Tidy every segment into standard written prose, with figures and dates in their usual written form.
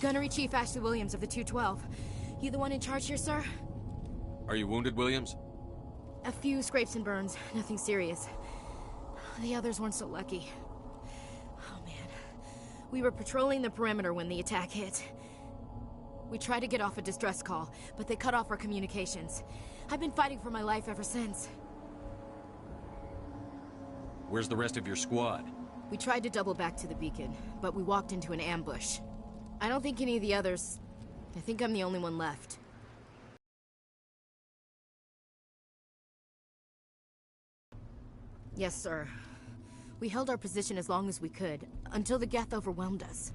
Gunnery Chief Ashley Williams of the 212. You the one in charge here, sir? Are you wounded, Williams? A few scrapes and burns, nothing serious. The others weren't so lucky. Oh man. We were patrolling the perimeter when the attack hit. We tried to get off a distress call, but they cut off our communications. I've been fighting for my life ever since. Where's the rest of your squad? We tried to double back to the beacon, but we walked into an ambush. I don't think any of the others... I think I'm the only one left. Yes, sir. We held our position as long as we could, until the Geth overwhelmed us.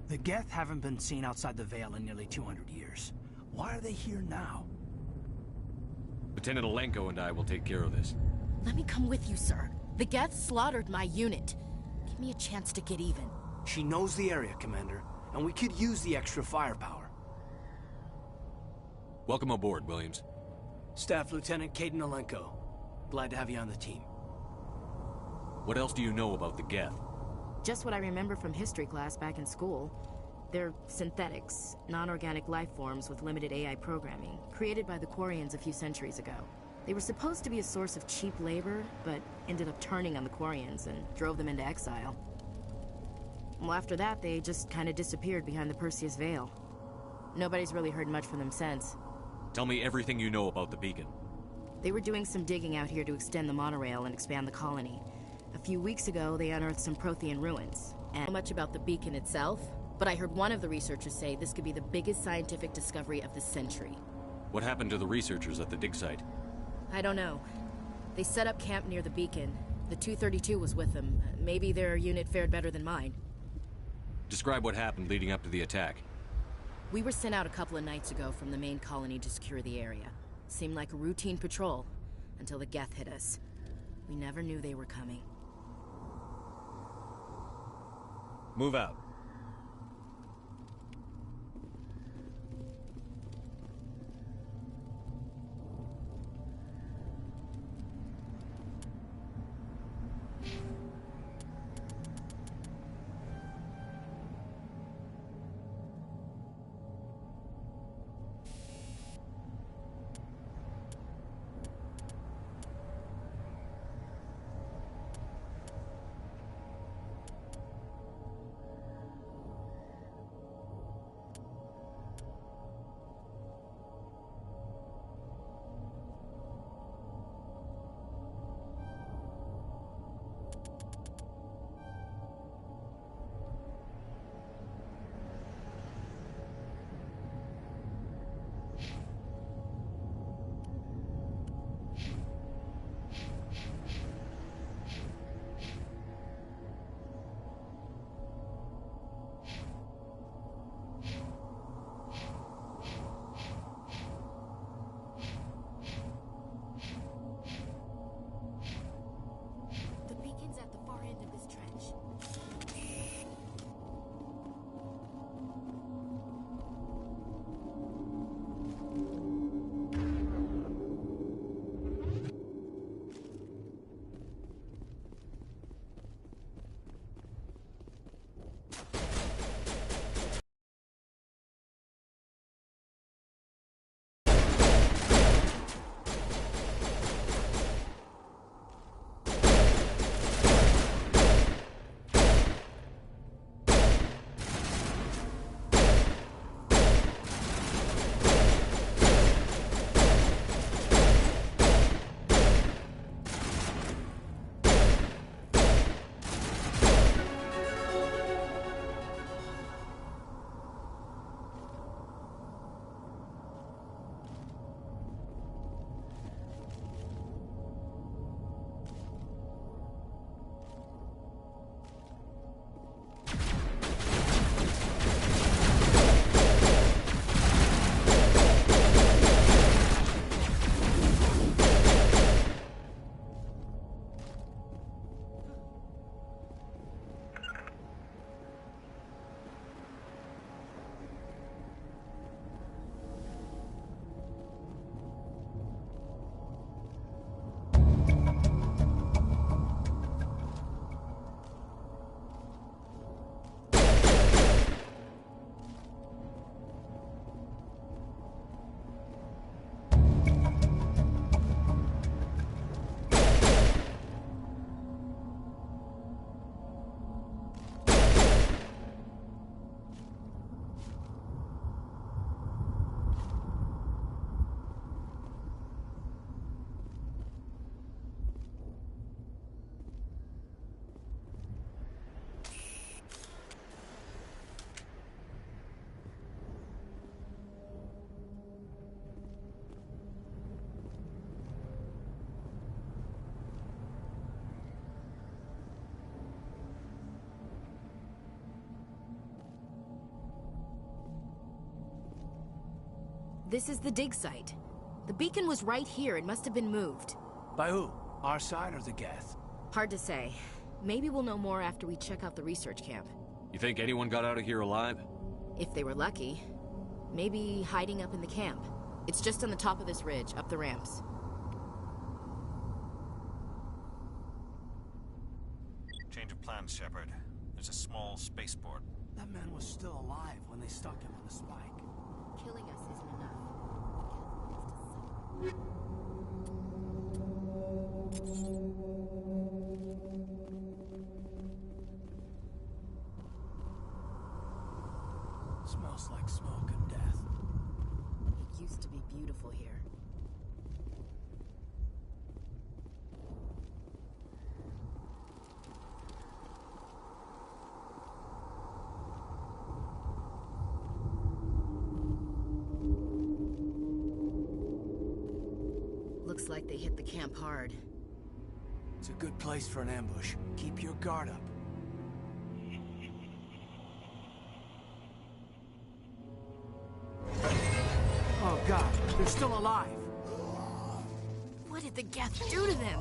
The Geth haven't been seen outside the Veil in nearly 200 years. Why are they here now? Lieutenant Alenko and I will take care of this. Let me come with you, sir. The Geth slaughtered my unit. Give me a chance to get even. She knows the area, Commander, and we could use the extra firepower. Welcome aboard, Williams. Staff Lieutenant Caden Alenko. Glad to have you on the team. What else do you know about the Geth? Just what I remember from history class back in school. They're synthetics, non-organic life forms with limited AI programming, created by the Quarians a few centuries ago. They were supposed to be a source of cheap labor, but ended up turning on the Quarians and drove them into exile. Well, after that, they just kind of disappeared behind the Perseus Veil. Nobody's really heard much from them since. Tell me everything you know about the beacon. They were doing some digging out here to extend the monorail and expand the colony. A few weeks ago, they unearthed some Prothean ruins. And I don't know much about the beacon itself, but I heard one of the researchers say this could be the biggest scientific discovery of the century. What happened to the researchers at the dig site? I don't know. They set up camp near the beacon. The 232 was with them. Maybe their unit fared better than mine. Describe what happened leading up to the attack. We were sent out a couple of nights ago from the main colony to secure the area. Seemed like a routine patrol, until the Geth hit us. We never knew they were coming. Move out. This is the dig site. The beacon was right here. It must have been moved. By who? Our side or the Geth? Hard to say. Maybe we'll know more after we check out the research camp. You think anyone got out of here alive? If they were lucky. Maybe hiding up in the camp. It's just on the top of this ridge, up the ramps. Change of plans, Shepard. There's a small spaceport. That man was still alive when they stuck him on the spike. Killing us isn't enough. Smells like smoke and death. It used to be beautiful here. Looks like they hit the camp hard. It's a good place for an ambush. Keep your guard up. Oh god, they're still alive! What did the Geth do to them?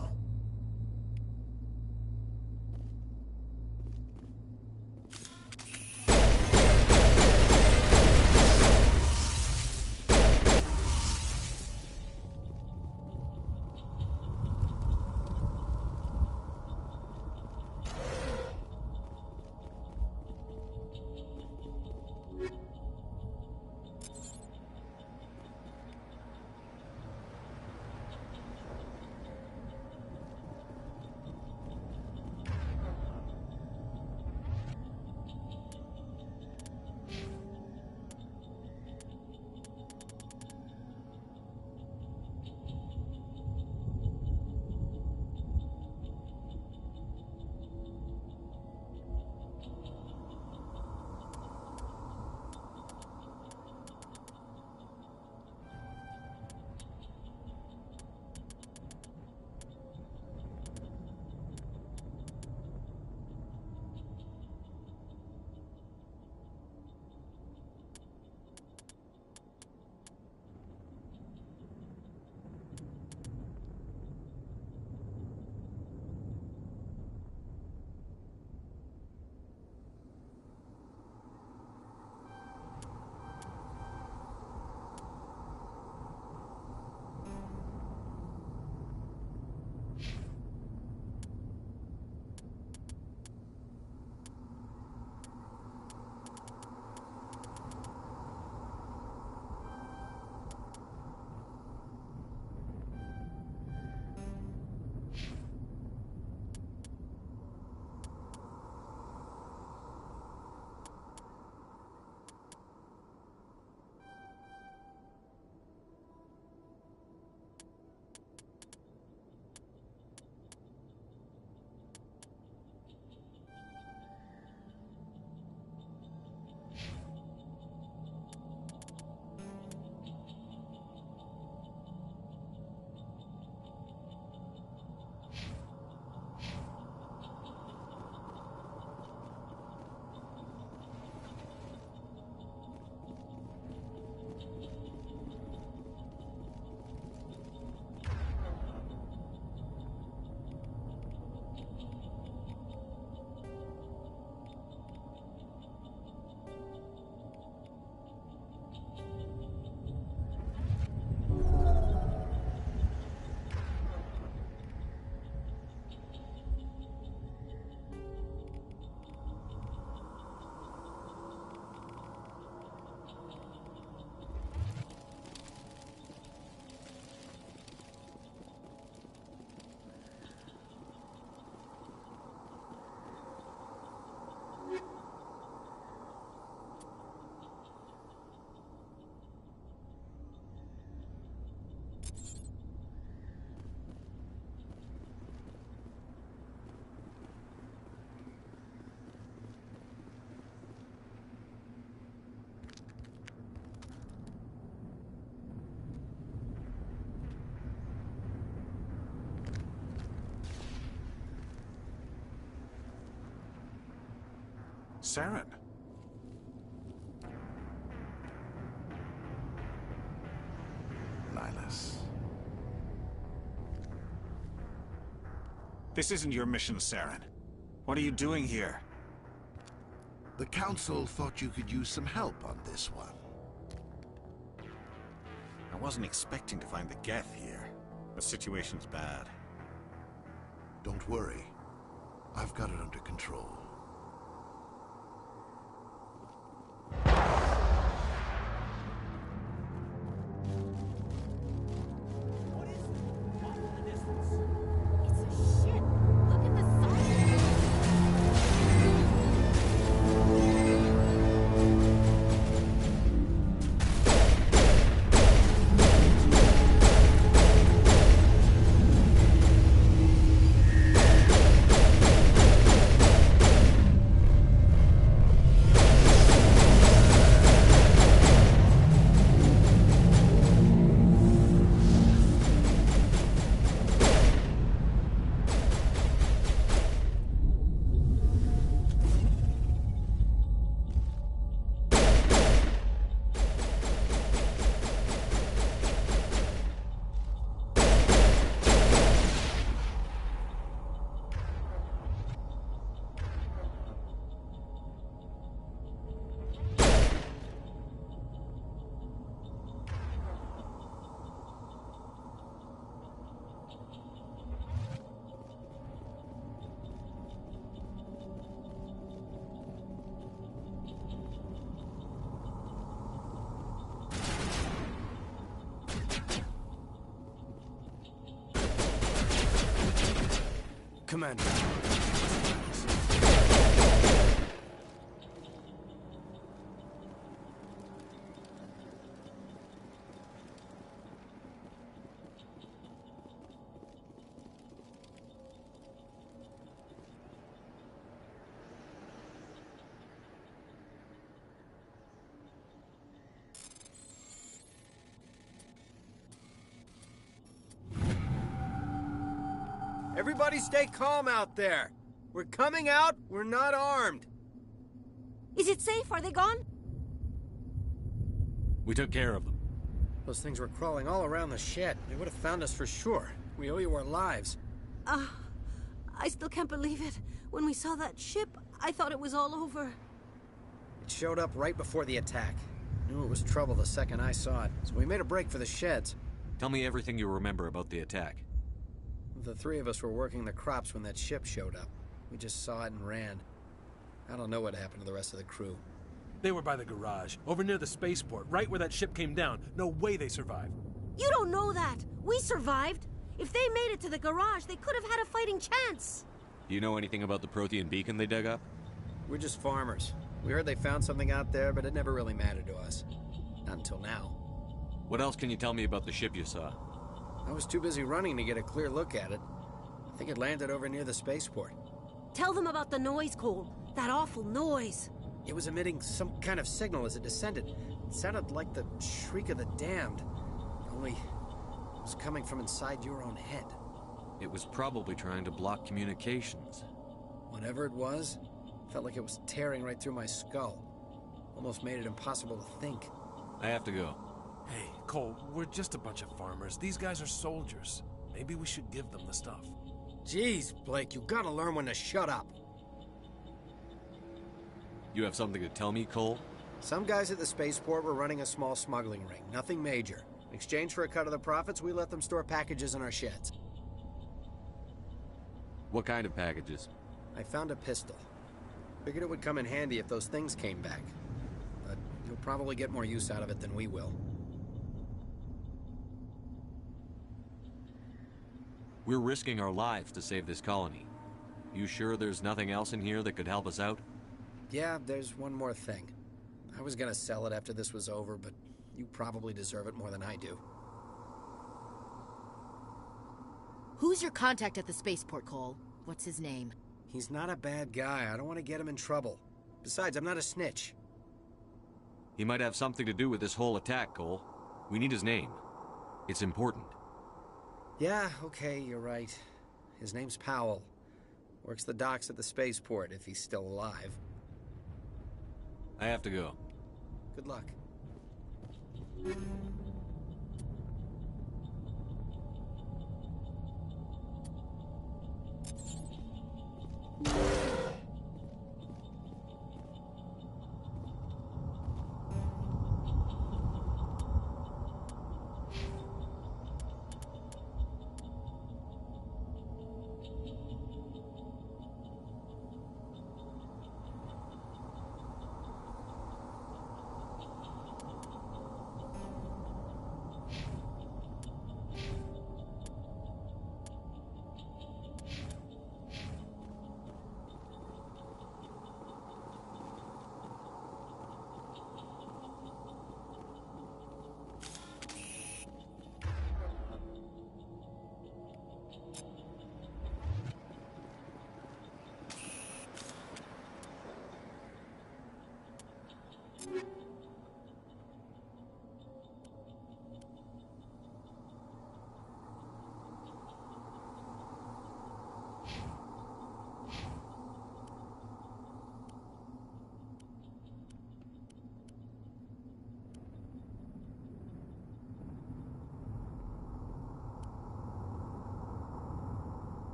Saren. Silas. This isn't your mission, Saren. What are you doing here? The Council thought you could use some help on this one. I wasn't expecting to find the Geth here. The situation's bad. Don't worry. I've got it under control. Commander. Everybody stay calm out there. We're coming out, we're not armed. Is it safe? Are they gone? We took care of them. Those things were crawling all around the shed. They would have found us for sure. We owe you our lives. I still can't believe it. When we saw that ship, I thought it was all over. It showed up right before the attack. Knew it was trouble the second I saw it, so we made a break for the sheds. Tell me everything you remember about the attack. The three of us were working the crops when that ship showed up. We just saw it and ran. I don't know what happened to the rest of the crew. They were by the garage, over near the spaceport, right where that ship came down. No way they survived. You don't know that. We survived. If they made it to the garage, they could have had a fighting chance. Do you know anything about the Prothean beacon they dug up? We're just farmers. We heard they found something out there, but it never really mattered to us. Not until now. What else can you tell me about the ship you saw? I was too busy running to get a clear look at it. I think it landed over near the spaceport. Tell them about the noise, Cole. That awful noise. It was emitting some kind of signal as it descended. It sounded like the shriek of the damned. Only it was coming from inside your own head. It was probably trying to block communications. Whatever it was, felt like it was tearing right through my skull. Almost made it impossible to think. I have to go. Hey, Cole, we're just a bunch of farmers. These guys are soldiers. Maybe we should give them the stuff. Jeez, Blake, you gotta learn when to shut up. You have something to tell me, Cole? Some guys at the spaceport were running a small smuggling ring, nothing major. In exchange for a cut of the profits, we let them store packages in our sheds. What kind of packages? I found a pistol. Figured it would come in handy if those things came back. But you'll probably get more use out of it than we will. We're risking our lives to save this colony. You sure there's nothing else in here that could help us out? Yeah, there's one more thing. I was gonna sell it after this was over, but you probably deserve it more than I do. Who's your contact at the spaceport, Cole? What's his name? He's not a bad guy. I don't want to get him in trouble. Besides, I'm not a snitch. He might have something to do with this whole attack, Cole. We need his name. It's important. Yeah, okay, you're right. His name's Powell. Works the docks at the spaceport, if he's still alive. I have to go. Good luck.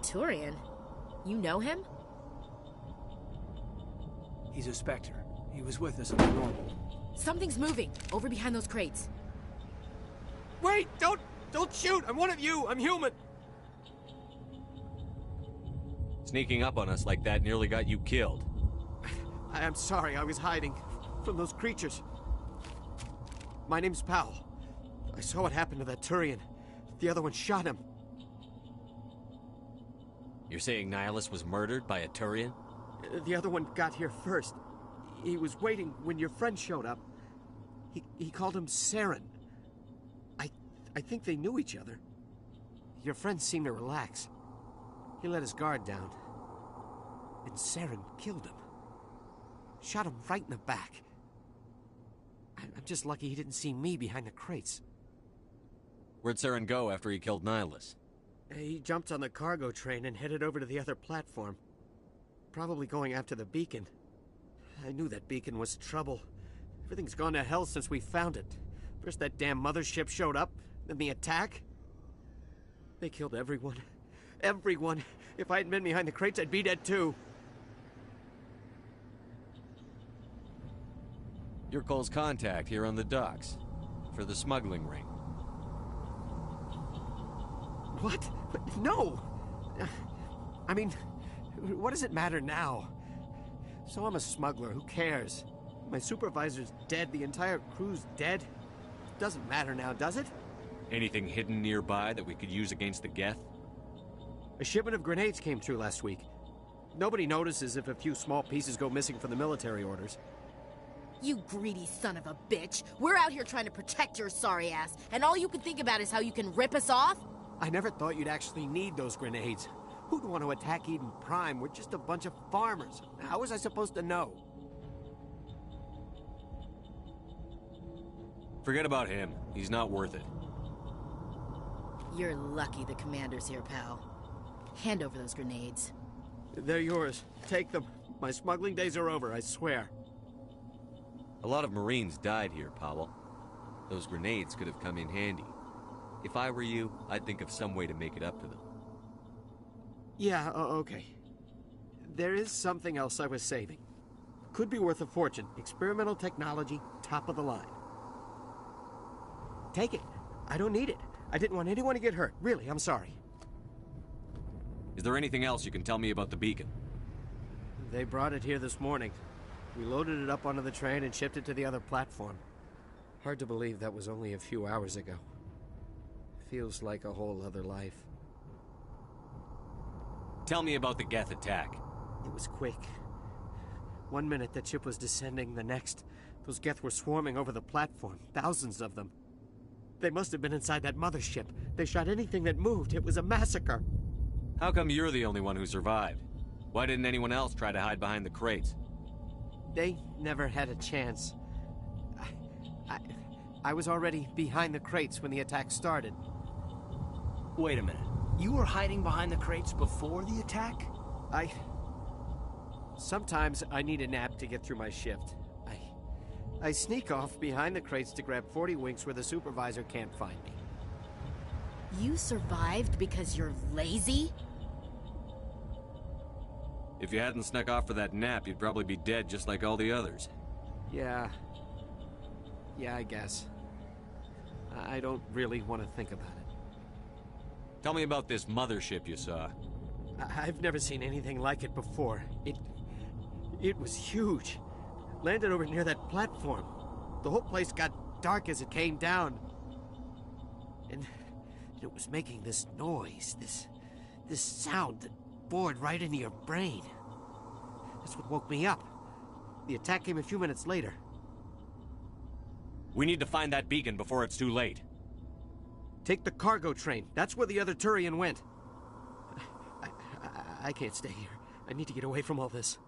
Turian? You know him? He's a Spectre. He was with us on the normal. Something's moving, over behind those crates. Wait! Don't shoot! I'm one of you! I'm human! Sneaking up on us like that nearly got you killed. I'm sorry, I was hiding from those creatures. My name's Powell. I saw what happened to that Turian. The other one shot him. You're saying Nihilus was murdered by a Turian? The other one got here first. He was waiting when your friend showed up. He called him Saren. I think they knew each other. Your friend seemed to relax. He let his guard down. And Saren killed him. Shot him right in the back. I'm just lucky he didn't see me behind the crates. Where'd Saren go after he killed Nihilus? He jumped on the cargo train and headed over to the other platform. Probably going after the beacon. I knew that beacon was trouble. Everything's gone to hell since we found it. First that damn mothership showed up, then the attack. They killed everyone. Everyone. If I hadn't been behind the crates, I'd be dead too. You're Cole's contact here on the docks. For the smuggling ring. What? No! I mean, what does it matter now? So I'm a smuggler, who cares? My supervisor's dead, the entire crew's dead. It doesn't matter now, does it? Anything hidden nearby that we could use against the Geth? A shipment of grenades came through last week. Nobody notices if a few small pieces go missing from the military orders. You greedy son of a bitch. We're out here trying to protect your sorry ass, and all you can think about is how you can rip us off? I never thought you'd actually need those grenades. Who'd want to attack Eden Prime? We're just a bunch of farmers. How was I supposed to know? Forget about him. He's not worth it. You're lucky the commander's here, pal. Hand over those grenades. They're yours. Take them. My smuggling days are over, I swear. A lot of Marines died here, Powell. Those grenades could have come in handy. If I were you, I'd think of some way to make it up to them. Yeah, okay. There is something else I was saving. Could be worth a fortune. Experimental technology, top of the line. Take it. I don't need it. I didn't want anyone to get hurt. Really, I'm sorry. Is there anything else you can tell me about the beacon? They brought it here this morning. We loaded it up onto the train and shipped it to the other platform. Hard to believe that was only a few hours ago. Feels like a whole other life. Tell me about the Geth attack. It was quick. 1 minute that ship was descending, the next, those Geth were swarming over the platform. Thousands of them. They must have been inside that mothership. They shot anything that moved. It was a massacre. How come you're the only one who survived? Why didn't anyone else try to hide behind the crates? They never had a chance. I was already behind the crates when the attack started. Wait a minute. You were hiding behind the crates before the attack? Sometimes I need a nap to get through my shift. I sneak off behind the crates to grab 40 winks where the supervisor can't find me. You survived because you're lazy? If you hadn't snuck off for that nap, you'd probably be dead just like all the others. Yeah, I guess. I don't really want to think about it. Tell me about this mothership you saw. I've never seen anything like it before. It was huge. Landed over near that platform. The whole place got dark as it came down. And it was making this noise, this sound that bored right into your brain. That's what woke me up. The attack came a few minutes later. We need to find that beacon before it's too late. Take the cargo train. That's where the other Turian went. I can't stay here. I need to get away from all this.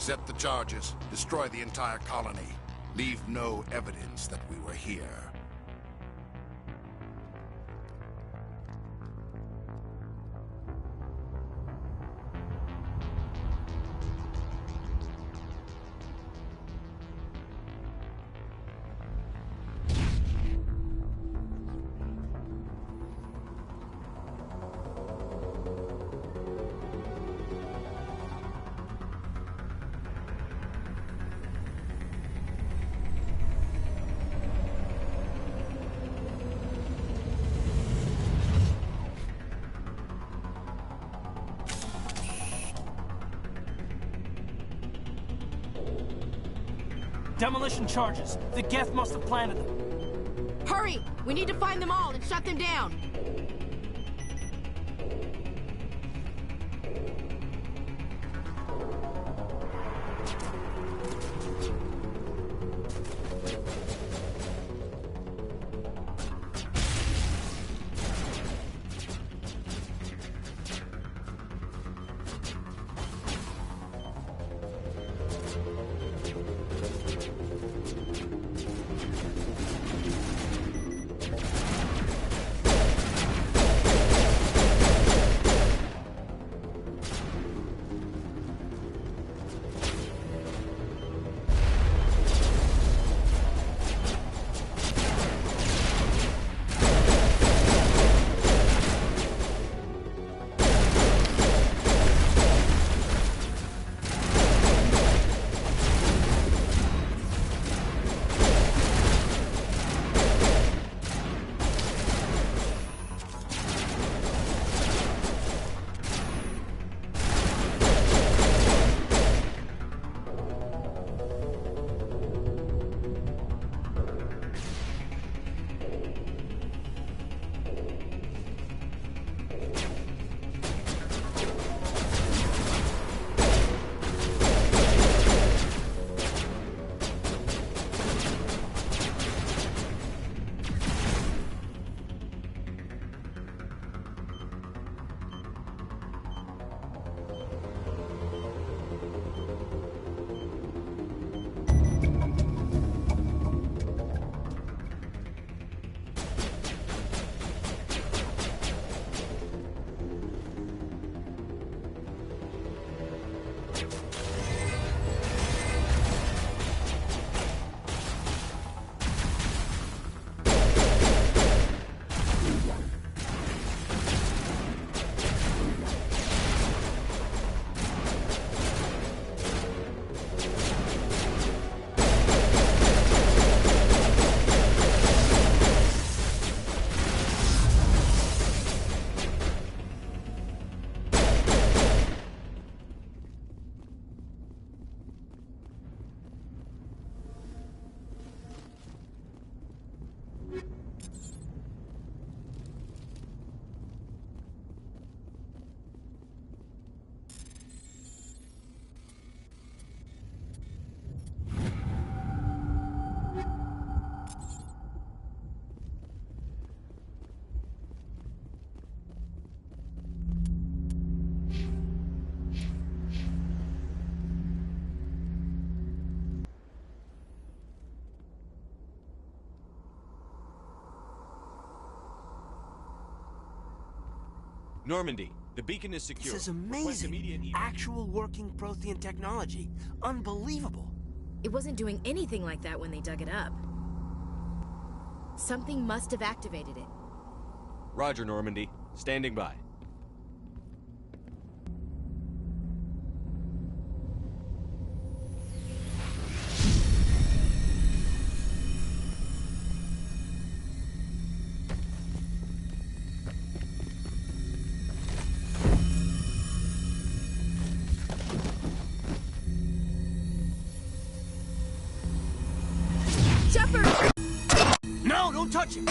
Accept the charges. Destroy the entire colony. Leave no evidence that we were here. Demolition charges. The Geth must have planted them. Hurry! We need to find them all and shut them down! Normandy, the beacon is secure. This is Request amazing. immediate- Actual working Prothean technology. Unbelievable. It wasn't doing anything like that when they dug it up. Something must have activated it. Roger, Normandy. Standing by. Shepard! No, don't touch him.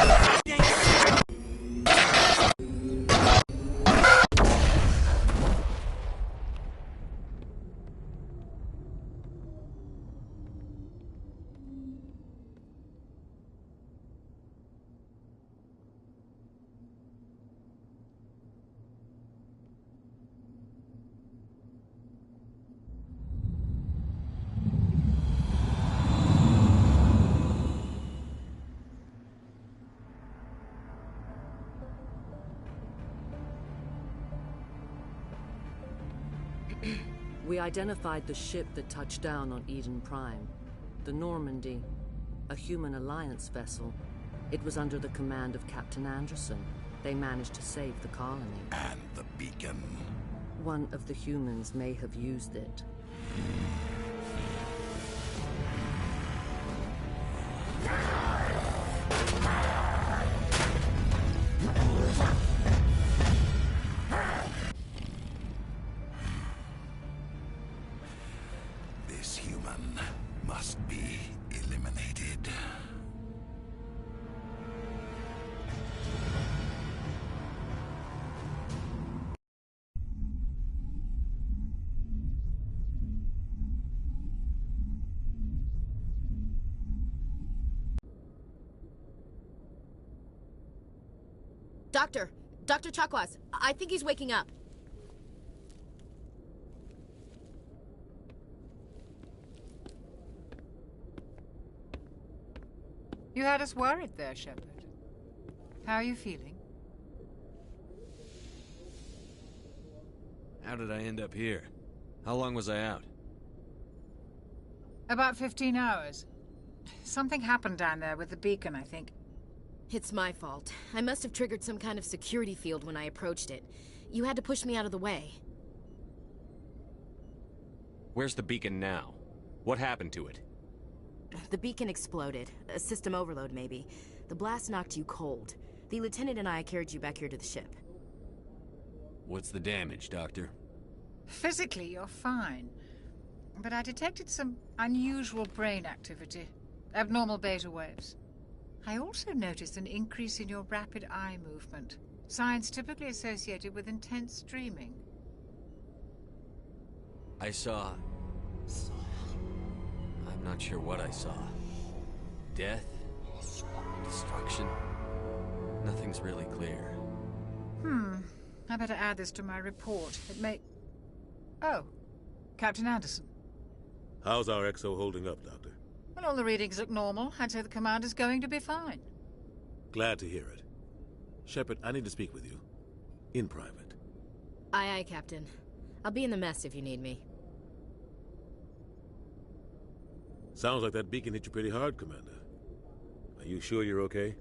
We identified the ship that touched down on Eden Prime. The Normandy. A human alliance vessel. It was under the command of Captain Anderson. They managed to save the colony. And the beacon. One of the humans may have used it. This human must be eliminated. Dr. Chakwas, I think he's waking up. You had us worried there, Shepard. How are you feeling? How did I end up here? How long was I out? About 15 hours. Something happened down there with the beacon, I think. It's my fault. I must have triggered some kind of security field when I approached it. You had to push me out of the way. Where's the beacon now? What happened to it? The beacon exploded. A system overload, maybe. The blast knocked you cold. The lieutenant and I carried you back here to the ship. What's the damage, Doctor? Physically, you're fine. But I detected some unusual brain activity. Abnormal beta waves. I also noticed an increase in your rapid eye movement. Signs typically associated with intense dreaming. I saw... I'm not sure what I saw. Death? Destruction? Nothing's really clear. I better add this to my report. It may... Oh, Captain Anderson. How's our XO holding up, Doctor? Well, all the readings look normal. I'd say the commander's going to be fine. Glad to hear it. Shepard, I need to speak with you. In private. Aye, Captain. I'll be in the mess if you need me. Sounds like that beacon hit you pretty hard, Commander. Are you sure you're okay?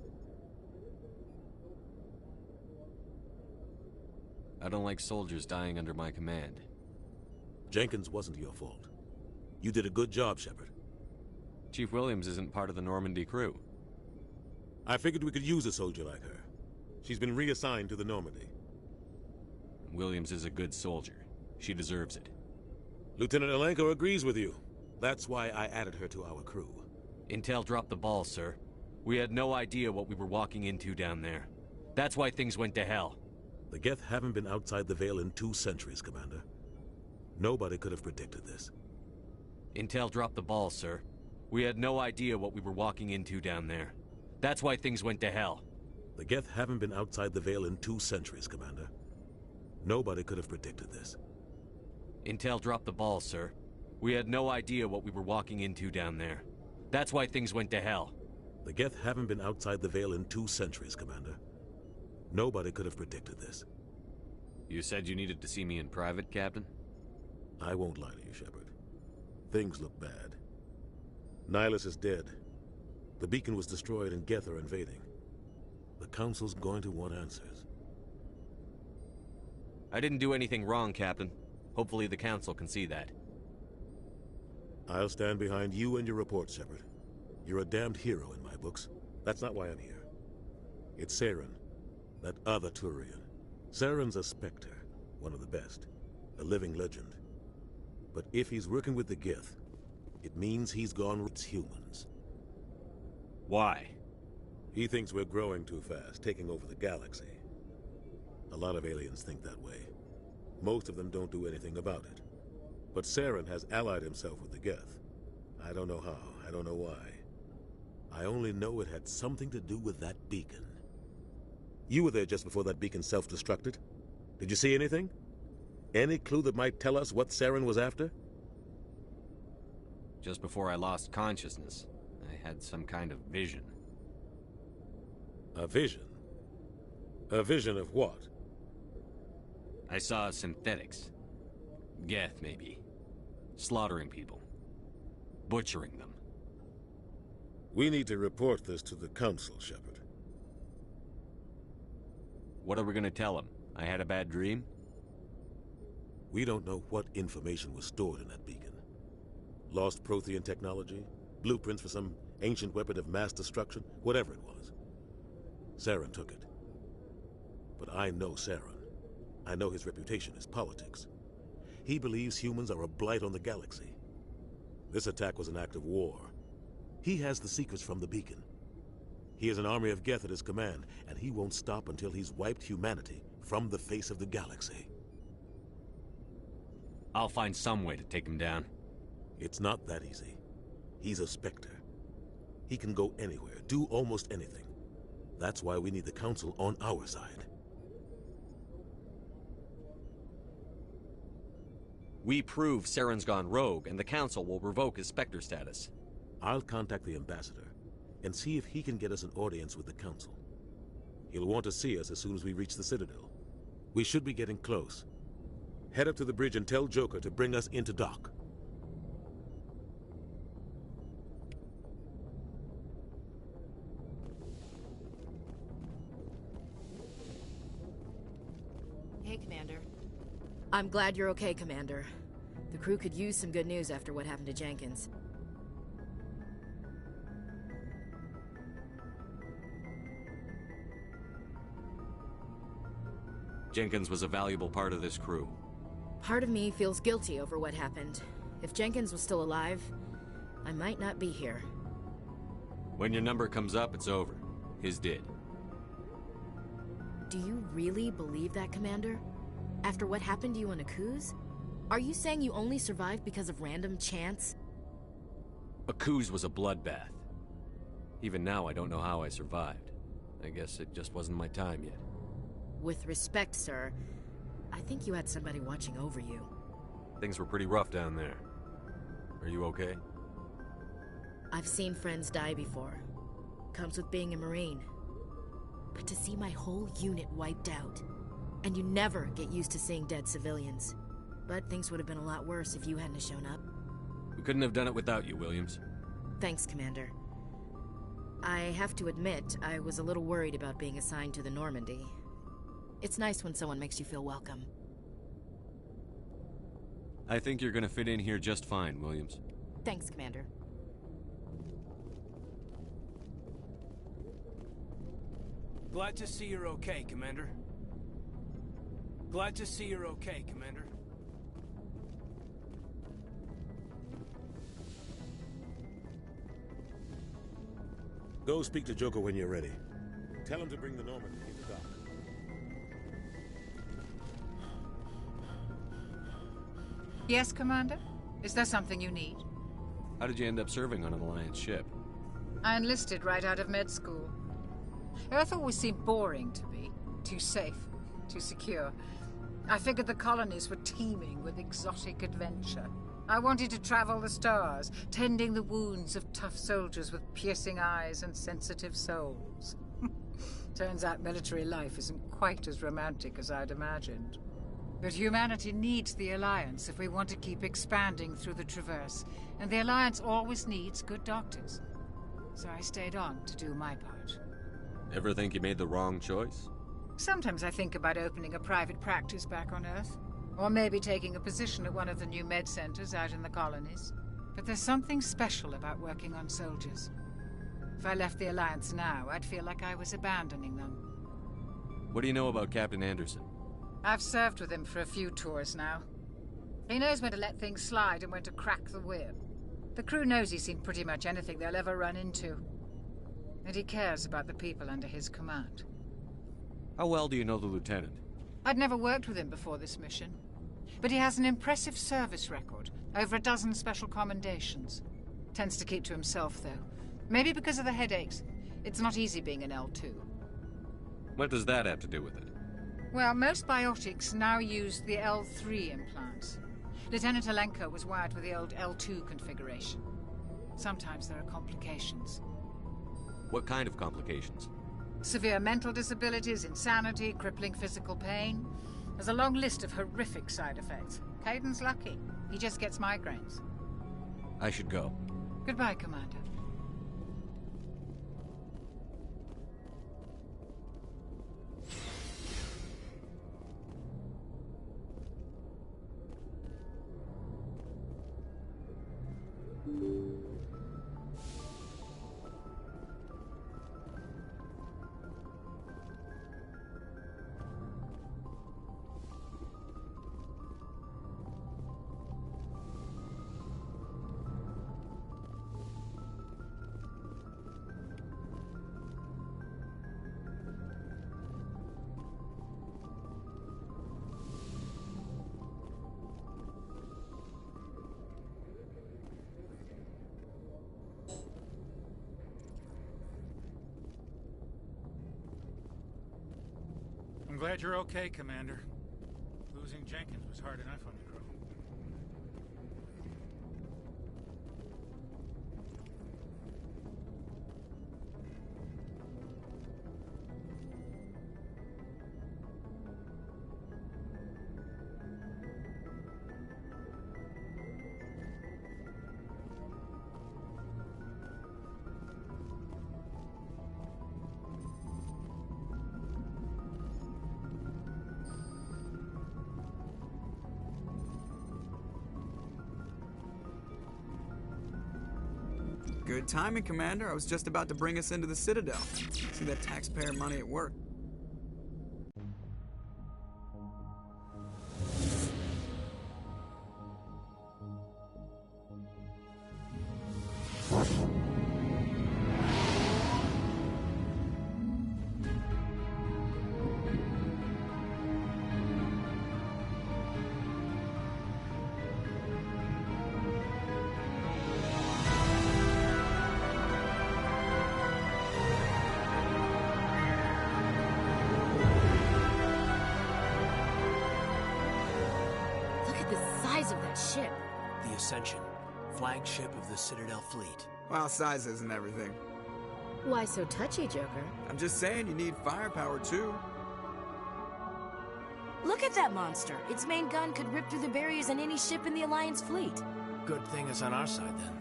I don't like soldiers dying under my command. Jenkins wasn't your fault. You did a good job, Shepard. Chief Williams isn't part of the Normandy crew. I figured we could use a soldier like her. She's been reassigned to the Normandy. Williams is a good soldier. She deserves it. Lieutenant Alenko agrees with you. That's why I added her to our crew. Intel dropped the ball, sir. We had no idea what we were walking into down there. That's why things went to hell. The Geth haven't been outside the Veil in 2 centuries, Commander. Nobody could have predicted this. Intel dropped the ball, sir. We had no idea what we were walking into down there. That's why things went to hell. The Geth haven't been outside the Veil in 2 centuries, Commander. Nobody could have predicted this. Intel dropped the ball, sir. We had no idea what we were walking into down there. That's why things went to hell. The Geth haven't been outside the Veil in 2 centuries, Commander. Nobody could have predicted this. You said you needed to see me in private, Captain? I won't lie to you, Shepard. Things look bad. Nihilus is dead. The beacon was destroyed and Geth are invading. The Council's going to want answers. I didn't do anything wrong, Captain. Hopefully the Council can see that. I'll stand behind you and your report, Shepard. You're a damned hero in my books. That's not why I'm here. It's Saren, that other Turian. Saren's a Spectre, one of the best. A living legend. But if he's working with the Geth, it means he's gone with humans. Why? He thinks we're growing too fast, taking over the galaxy. A lot of aliens think that way. Most of them don't do anything about it. But Saren has allied himself with the Geth. I don't know how, I don't know why. I only know it had something to do with that beacon. You were there just before that beacon self-destructed. Did you see anything? Any clue that might tell us what Saren was after? Just before I lost consciousness, I had some kind of vision. A vision? A vision of what? I saw synthetics. Geth, maybe. Slaughtering people. Butchering them. We need to report this to the Council, Shepard. What are we gonna tell him? I had a bad dream? We don't know what information was stored in that beacon. Lost Prothean technology? Blueprints for some ancient weapon of mass destruction? Whatever it was. Saren took it. But I know Saren. I know his reputation is politics. He believes humans are a blight on the galaxy. This attack was an act of war. He has the secrets from the beacon. He has an army of Geth at his command, and he won't stop until he's wiped humanity from the face of the galaxy. I'll find some way to take him down. It's not that easy. He's a Spectre. He can go anywhere, do almost anything. That's why we need the Council on our side. We prove Saren's gone rogue, and the Council will revoke his Spectre status. I'll contact the Ambassador, and see if he can get us an audience with the Council. He'll want to see us as soon as we reach the Citadel. We should be getting close. Head up to the bridge and tell Joker to bring us into dock. Hey, Commander. I'm glad you're okay, Commander. The crew could use some good news after what happened to Jenkins. Jenkins was a valuable part of this crew. Part of me feels guilty over what happened. If Jenkins was still alive, I might not be here. When your number comes up, it's over. His did. Do you really believe that, Commander? After what happened to you on Akuz? Are you saying you only survived because of random chance? Akuz was a bloodbath. Even now, I don't know how I survived. I guess it just wasn't my time yet. With respect, sir, I think you had somebody watching over you. Things were pretty rough down there. Are you okay? I've seen friends die before. Comes with being a Marine. But to see my whole unit wiped out, and you never get used to seeing dead civilians. But things would have been a lot worse if you hadn't shown up. We couldn't have done it without you, Williams. Thanks, Commander. I have to admit, I was a little worried about being assigned to the Normandy. It's nice when someone makes you feel welcome. I think you're gonna fit in here just fine, Williams. Thanks, Commander. Glad to see you're okay, Commander. Glad to see you're okay, Commander. Go speak to Joker when you're ready. Tell him to bring the Normandy into dock. Yes, Commander? Is there something you need? How did you end up serving on an Alliance ship? I enlisted right out of med school. Earth always seemed boring to me. Too safe, too secure. I figured the colonies were teeming with exotic adventure. I wanted to travel the stars, tending the wounds of tough soldiers with piercing eyes and sensitive souls. Turns out military life isn't quite as romantic as I'd imagined. But humanity needs the Alliance if we want to keep expanding through the Traverse, and the Alliance always needs good doctors. So I stayed on to do my part. Ever think you made the wrong choice? Sometimes I think about opening a private practice back on Earth. Or maybe taking a position at one of the new med centers out in the colonies. But there's something special about working on soldiers. If I left the Alliance now, I'd feel like I was abandoning them. What do you know about Captain Anderson? I've served with him for a few tours now. He knows when to let things slide and when to crack the whip. The crew knows he's seen pretty much anything they'll ever run into. And he cares about the people under his command. How well do you know the Lieutenant? I'd never worked with him before this mission. But he has an impressive service record, over a dozen special commendations. Tends to keep to himself, though. Maybe because of the headaches. It's not easy being an L2. What does that have to do with it? Well, most biotics now use the L3 implants. Lieutenant Alenko was wired with the old L2 configuration. Sometimes there are complications. What kind of complications? Severe mental disabilities, insanity, crippling physical pain. There's a long list of horrific side effects. Hayden's lucky. He just gets migraines. I should go. Goodbye, Commander. I'm glad you're okay, Commander. Losing Jenkins was hard enough on the crew. Good timing, Commander. I was just about to bring us into the Citadel. See that taxpayer money at work. Of that ship. The Ascension, flagship of the Citadel fleet. Well, size isn't everything. Why so touchy, Joker? I'm just saying you need firepower, too. Look at that monster. Its main gun could rip through the barriers in any ship in the Alliance fleet. Good thing it's on our side, then.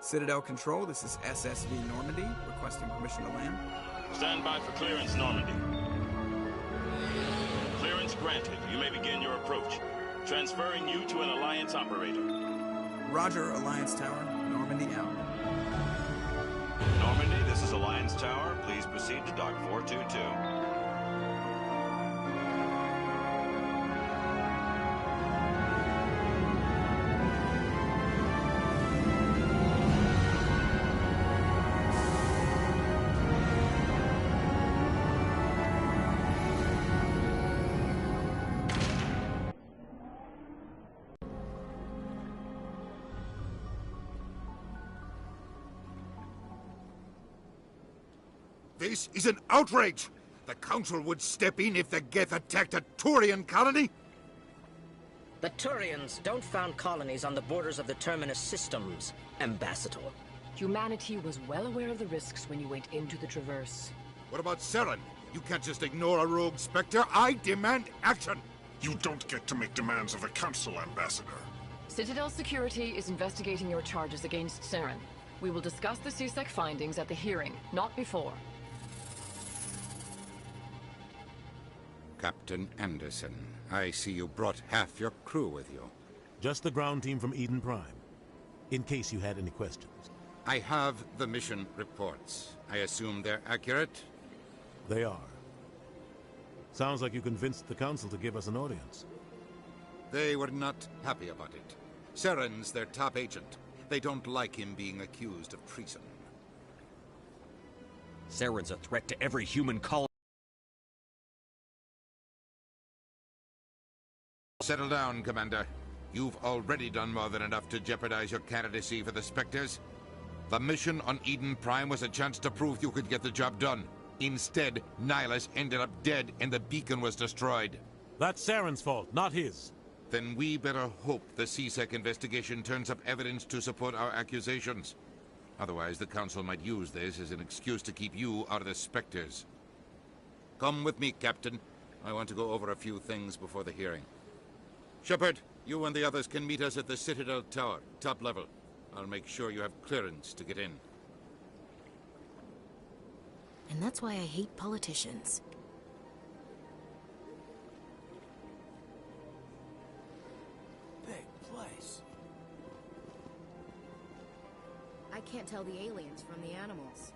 Citadel Control, this is SSV Normandy, requesting permission to land. Stand by for clearance, Normandy. Clearance granted. You may begin your approach. Transferring you to an Alliance operator. Roger, Alliance Tower. Normandy out. Normandy, this is Alliance Tower. Please proceed to Dock 422. This is an outrage! The Council would step in if the Geth attacked a Turian colony? The Turians don't found colonies on the borders of the Terminus systems, Ambassador. Humanity was well aware of the risks when you went into the Traverse. What about Saren? You can't just ignore a rogue Spectre. I demand action! You don't get to make demands of the Council, Ambassador. Citadel Security is investigating your charges against Saren. We will discuss the CSEC findings at the hearing, not before. Captain Anderson, I see you brought half your crew with you. Just the ground team from Eden Prime, in case you had any questions. I have the mission reports. I assume they're accurate? They are. Sounds like you convinced the Council to give us an audience. They were not happy about it. Saren's their top agent. They don't like him being accused of treason. Saren's a threat to every human colony. Settle down, Commander. You've already done more than enough to jeopardize your candidacy for the Spectres. The mission on Eden Prime was a chance to prove you could get the job done. Instead, Nihilus ended up dead and the beacon was destroyed. That's Saren's fault, not his. Then we better hope the CSEC investigation turns up evidence to support our accusations. Otherwise, the Council might use this as an excuse to keep you out of the Spectres. Come with me, Captain. I want to go over a few things before the hearing. Shepard, You and the others can meet us at the Citadel Tower, top level. I'll make sure you have clearance to get in. And that's why I hate politicians. Big place. I can't tell the aliens from the animals.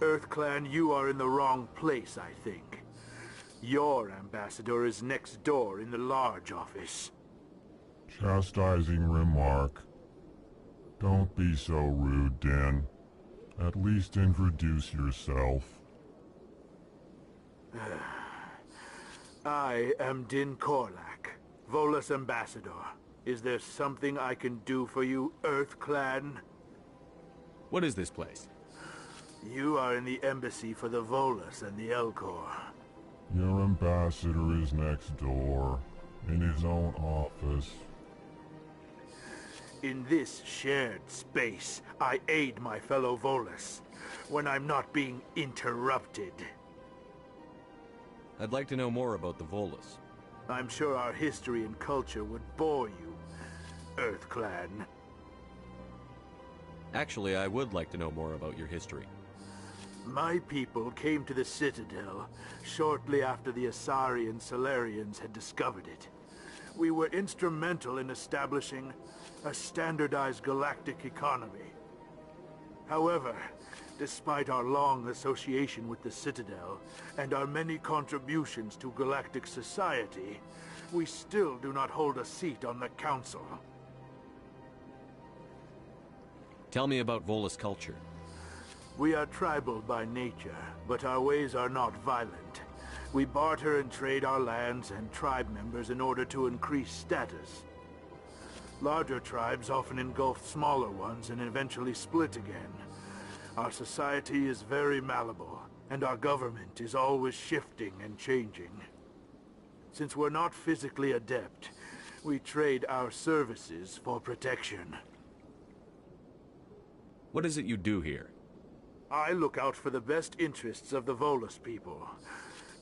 EarthClan, you are in the wrong place, I think. Your ambassador is next door in the large office. Chastising remark. Don't be so rude, Din. At least introduce yourself. I am Din Korlak, Volus ambassador. Is there something I can do for you, EarthClan? What is this place? You are in the embassy for the Volus and the Elcor. Your ambassador is next door, in his own office. In this shared space, I aid my fellow Volus, when I'm not being interrupted. I'd like to know more about the Volus. I'm sure our history and culture would bore you, EarthClan. Actually, I would like to know more about your history. My people came to the Citadel shortly after the Asari and Salarians had discovered it. We were instrumental in establishing a standardized galactic economy. However, despite our long association with the Citadel and our many contributions to galactic society, we still do not hold a seat on the Council. Tell me about Volus culture. We are tribal by nature, but our ways are not violent. We barter and trade our lands and tribe members in order to increase status. Larger tribes often engulf smaller ones and eventually split again. Our society is very malleable, and our government is always shifting and changing. Since we're not physically adept, we trade our services for protection. What is it you do here? I look out for the best interests of the Volus people.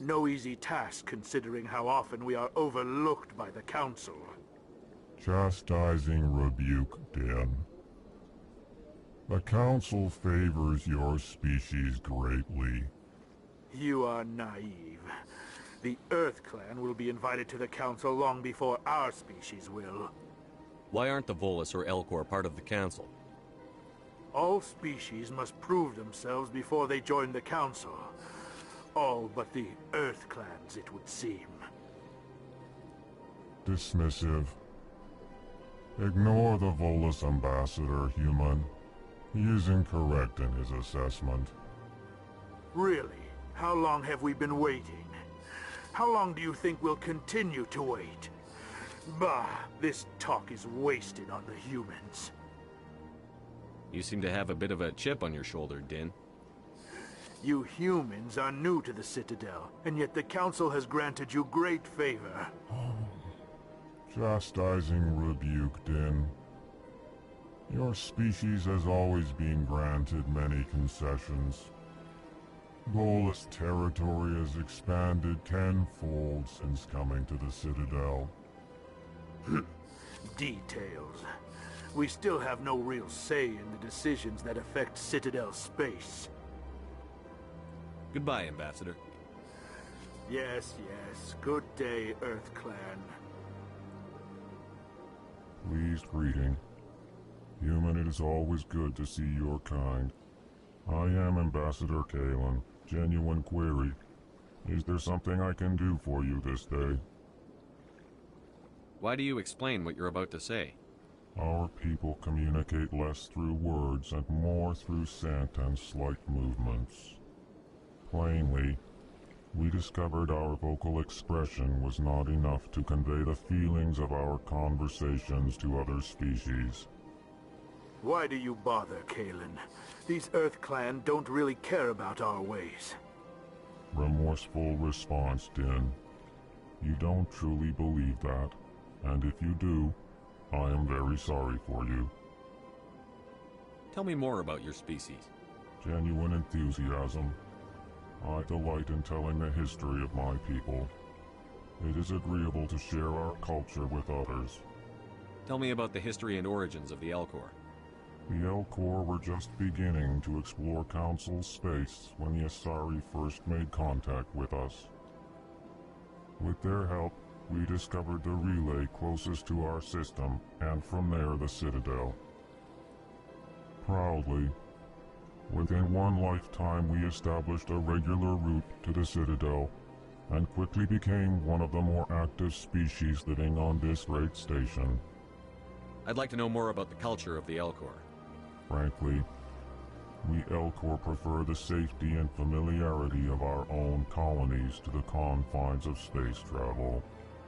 No easy task considering how often we are overlooked by the Council. Chastising rebuke, Din. The Council favors your species greatly. You are naive. The EarthClan will be invited to the Council long before our species will. Why aren't the Volus or Elcor part of the Council? All species must prove themselves before they join the Council. All but the EarthClans, it would seem. Dismissive. Ignore the Volus ambassador, human. He is incorrect in his assessment. Really? How long have we been waiting? How long do you think we'll continue to wait? Bah, this talk is wasted on the humans. You seem to have a bit of a chip on your shoulder, Din. You humans are new to the Citadel, and yet the Council has granted you great favor. Chastising rebuke, Din. Your species has always been granted many concessions. Volus territory has expanded tenfold since coming to the Citadel. Details. We still have no real say in the decisions that affect Citadel space. Goodbye, Ambassador. Yes, yes. Good day, Earth Clan. Pleased greeting. Human, it is always good to see your kind. I am Ambassador Kalen. Genuine query. Is there something I can do for you this day? Why do you explain what you're about to say? Our people communicate less through words and more through scent and slight movements. Plainly, we discovered our vocal expression was not enough to convey the feelings of our conversations to other species. Why do you bother, Kalen? These Earth Clan don't really care about our ways. Remorseful response, Din. You don't truly believe that, and if you do, I am very sorry for you. Tell me more about your species. Genuine enthusiasm. I delight in telling the history of my people. It is agreeable to share our culture with others. Tell me about the history and origins of the Elcor. The Elcor were just beginning to explore Council's space when the Asari first made contact with us. With their help, we discovered the relay closest to our system, and from there the Citadel. Proudly, within one lifetime we established a regular route to the Citadel, and quickly became one of the more active species living on this great station. I'd like to know more about the culture of the Elcor. Frankly, we Elcor prefer the safety and familiarity of our own colonies to the confines of space travel.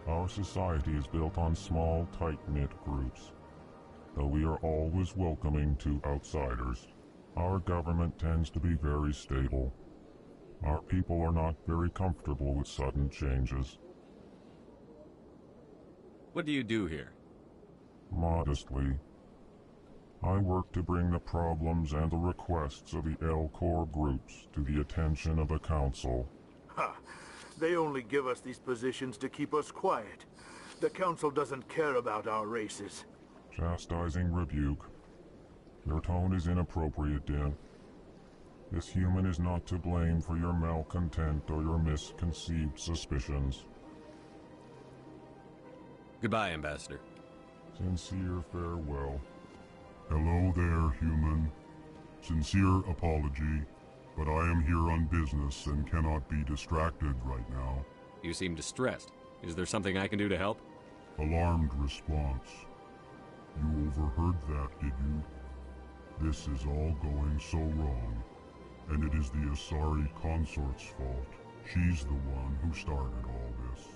Our society is built on small, tight-knit groups. Though we are always welcoming to outsiders, our government tends to be very stable. Our people are not very comfortable with sudden changes. What do you do here? Modestly, I work to bring the problems and the requests of the Elcor groups to the attention of the Council. Ha! They only give us these positions to keep us quiet. The Council doesn't care about our races. Chastising rebuke. Your tone is inappropriate, Din. This human is not to blame for your malcontent or your misconceived suspicions. Goodbye, Ambassador. Sincere farewell. Hello there, human. Sincere apology, but I am here on business and cannot be distracted right now. You seem distressed. Is there something I can do to help? Alarmed response. You overheard that, did you? This is all going so wrong, and it is the Asari consort's fault. She's the one who started all this.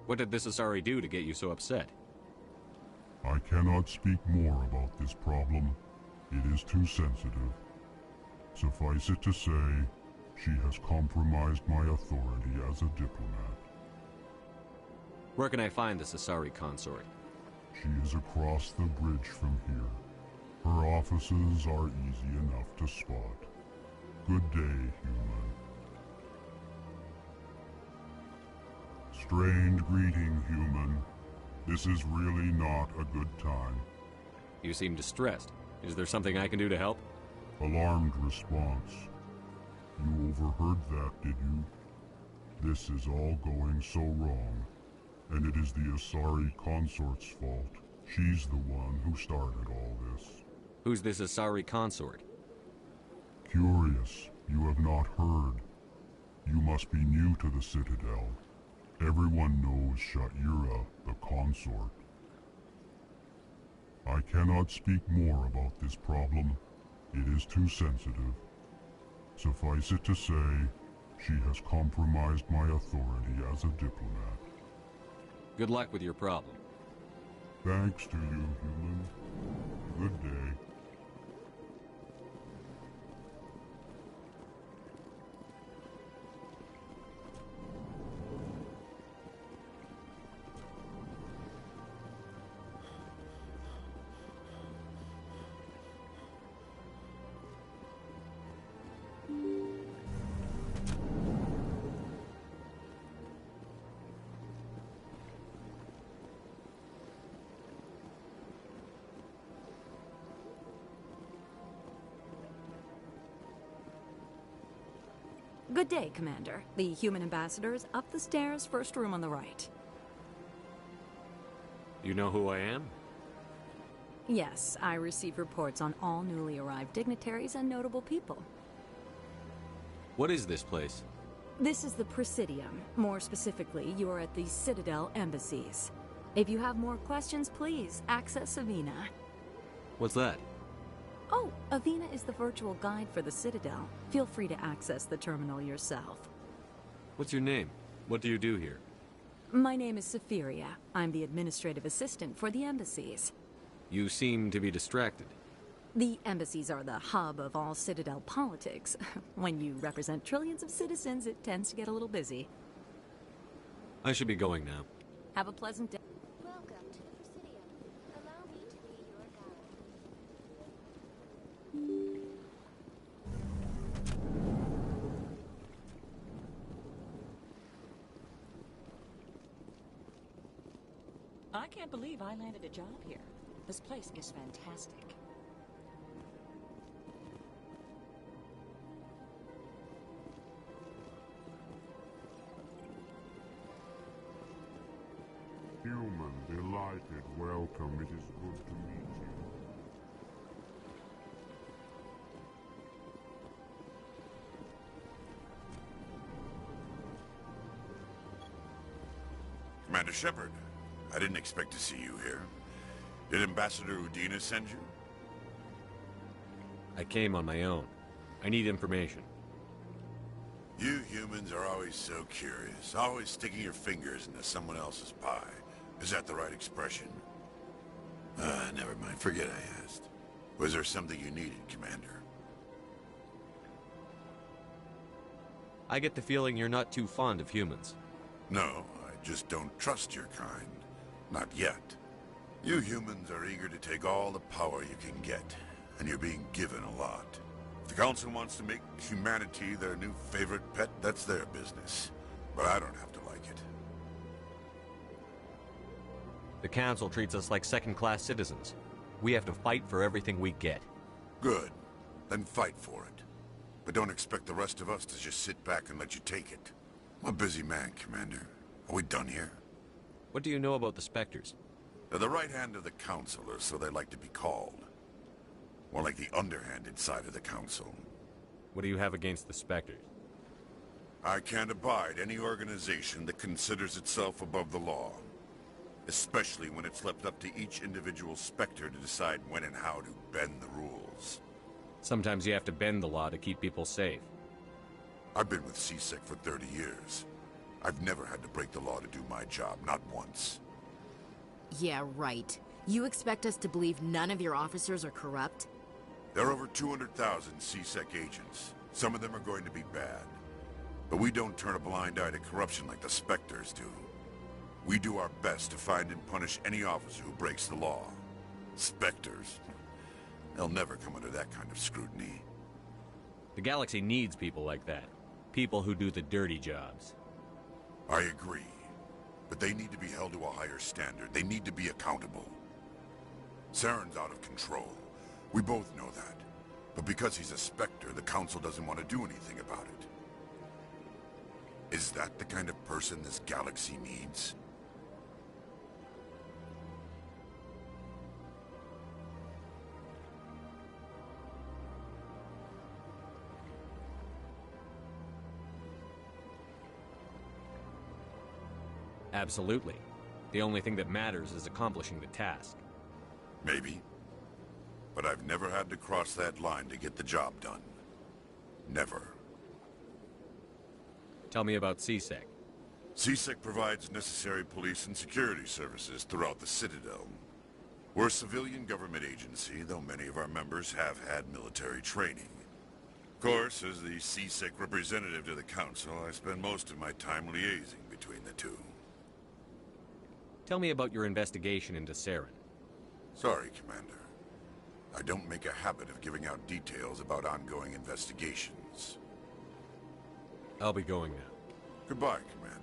What did this Asari do to get you so upset? I cannot speak more about this problem. It is too sensitive. Suffice it to say, she has compromised my authority as a diplomat. Where can I find this Asari consort? She is across the bridge from here. Her offices are easy enough to spot. Good day, human. Strained greeting, human. This is really not a good time. You seem distressed. Is there something I can do to help? Alarmed response. You overheard that, did you? This is all going so wrong, and it is the Asari consort's fault. She's the one who started all this. Who's this Asari consort? Curious, you have not heard. You must be new to the Citadel. Everyone knows Sha'ira, the consort. I cannot speak more about this problem. It is too sensitive. Suffice it to say, she has compromised my authority as a diplomat. Good luck with your problem. Thanks to you, human. Good day. Good day, Commander. The human ambassador is up the stairs, first room on the right. You know who I am? Yes, I receive reports on all newly arrived dignitaries and notable people. What is this place? This is the Presidium. More specifically, you are at the Citadel embassies. If you have more questions, please access Avina. What's that? Oh, Avina is the virtual guide for the Citadel. Feel free to access the terminal yourself. What's your name? What do you do here? My name is Safiria. I'm the administrative assistant for the embassies. You seem to be distracted. The embassies are the hub of all Citadel politics. When you represent trillions of citizens, it tends to get a little busy. I should be going now. Have a pleasant day. Welcome to the Presidium. Allow me to be your guide. I can't believe I landed a job here. This place is fantastic. Human, delighted, welcome. It is good to meet you. Commander Shepard, I didn't expect to see you here. Did Ambassador Udina send you? I came on my own. I need information. You humans are always so curious, always sticking your fingers into someone else's pie. Is that the right expression? Never mind. Forget I asked. Was there something you needed, Commander? I get the feeling you're not too fond of humans. No, I just don't trust your kind. Not yet. You humans are eager to take all the power you can get, and you're being given a lot. If the Council wants to make humanity their new favorite pet, that's their business. But I don't have to like it. The Council treats us like second-class citizens. We have to fight for everything we get. Good. Then fight for it. But don't expect the rest of us to just sit back and let you take it. I'm a busy man, Commander. Are we done here? What do you know about the Spectres? They're the right hand of the Council, or so they like to be called. More like the underhanded side of the Council. What do you have against the Spectres? I can't abide any organization that considers itself above the law. Especially when it's left up to each individual Spectre to decide when and how to bend the rules. Sometimes you have to bend the law to keep people safe. I've been with CSEC for 30 years. I've never had to break the law to do my job, not once. Yeah, right. You expect us to believe none of your officers are corrupt? There are over 200,000 CSEC agents. Some of them are going to be bad. But we don't turn a blind eye to corruption like the Spectres do. We do our best to find and punish any officer who breaks the law. Spectres. They'll never come under that kind of scrutiny. The galaxy needs people like that. People who do the dirty jobs. I agree. But they need to be held to a higher standard. They need to be accountable. Saren's out of control. We both know that. But because he's a Spectre, the Council doesn't want to do anything about it. Is that the kind of person this galaxy needs? Absolutely. The only thing that matters is accomplishing the task. Maybe. But I've never had to cross that line to get the job done. Never. Tell me about CSEC. CSEC provides necessary police and security services throughout the Citadel. We're a civilian government agency, though many of our members have had military training. Of course, as the CSEC representative to the Council, I spend most of my time liaising between the two. Tell me about your investigation into Saren. Sorry, Commander. I don't make a habit of giving out details about ongoing investigations. I'll be going now. Goodbye, Commander.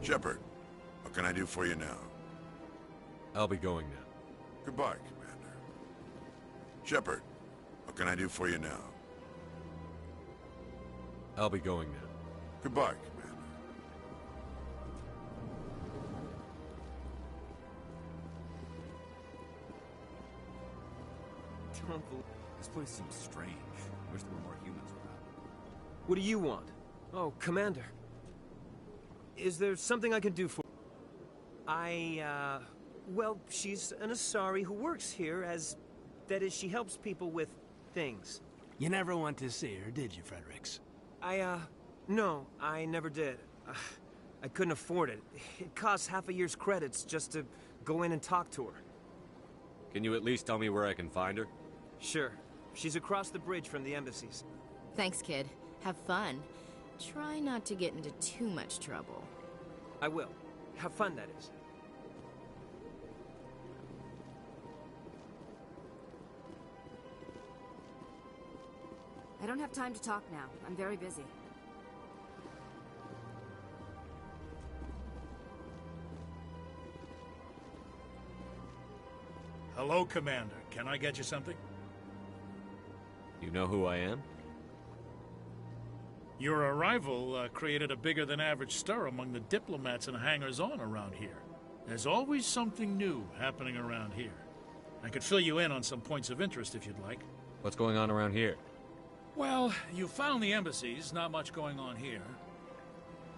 Shepard, what can I do for you now? I'll be going now. Goodbye, Commander. Shepard, what can I do for you now? I'll be going now. Goodbye, Commander. This place seems strange. Wish there were more humans around. What do you want? Oh, Commander. Is there something I can do for... Well, she's an Asari who works here as... That is, she helps people with things. You never went to see her, did you, Fredericks? No, I never did. I couldn't afford it. It costs half a year's credits just to go in and talk to her. Can you at least tell me where I can find her? Sure. She's across the bridge from the embassies. Thanks, kid. Have fun. Try not to get into too much trouble. I will. Have fun, that is. I don't have time to talk now. I'm very busy. Hello, Commander. Can I get you something? You know who I am? Your arrival created a bigger-than-average stir among the diplomats and hangers-on around here. There's always something new happening around here. I could fill you in on some points of interest if you'd like. What's going on around here? Well, you found the embassies, not much going on here.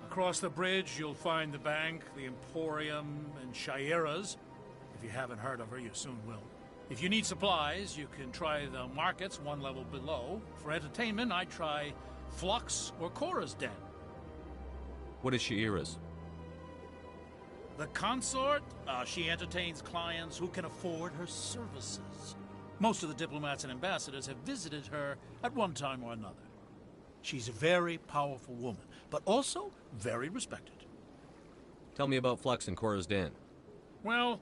Across the bridge, you'll find the bank, the Emporium, and Shaira's. If you haven't heard of her, you soon will. If you need supplies, you can try the markets one level below. For entertainment, I'd try Flux or Cora's Den. What is Shaira's? The consort, she entertains clients who can afford her services. Most of the diplomats and ambassadors have visited her at one time or another. She's a very powerful woman, but also very respected. Tell me about Flux and Cora's Den. Well,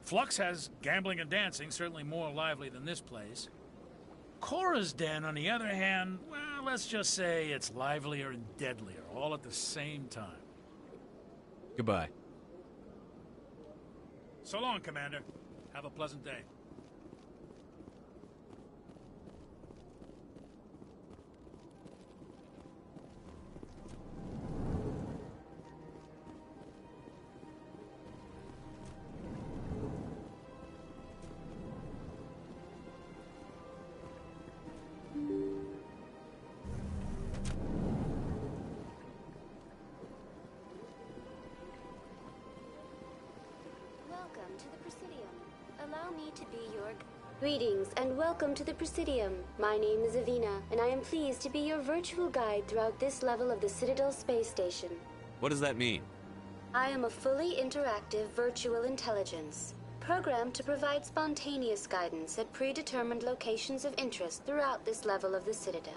Flux has gambling and dancing, certainly more lively than this place. Cora's Den, on the other hand, well, let's just say it's livelier and deadlier, all at the same time. Goodbye. So long, Commander. Have a pleasant day. Welcome to the Presidium. Allow me to be your... Greetings and welcome to the Presidium. My name is Avina, and I am pleased to be your virtual guide throughout this level of the Citadel space station. What does that mean? I am a fully interactive virtual intelligence, programmed to provide spontaneous guidance at predetermined locations of interest throughout this level of the Citadel.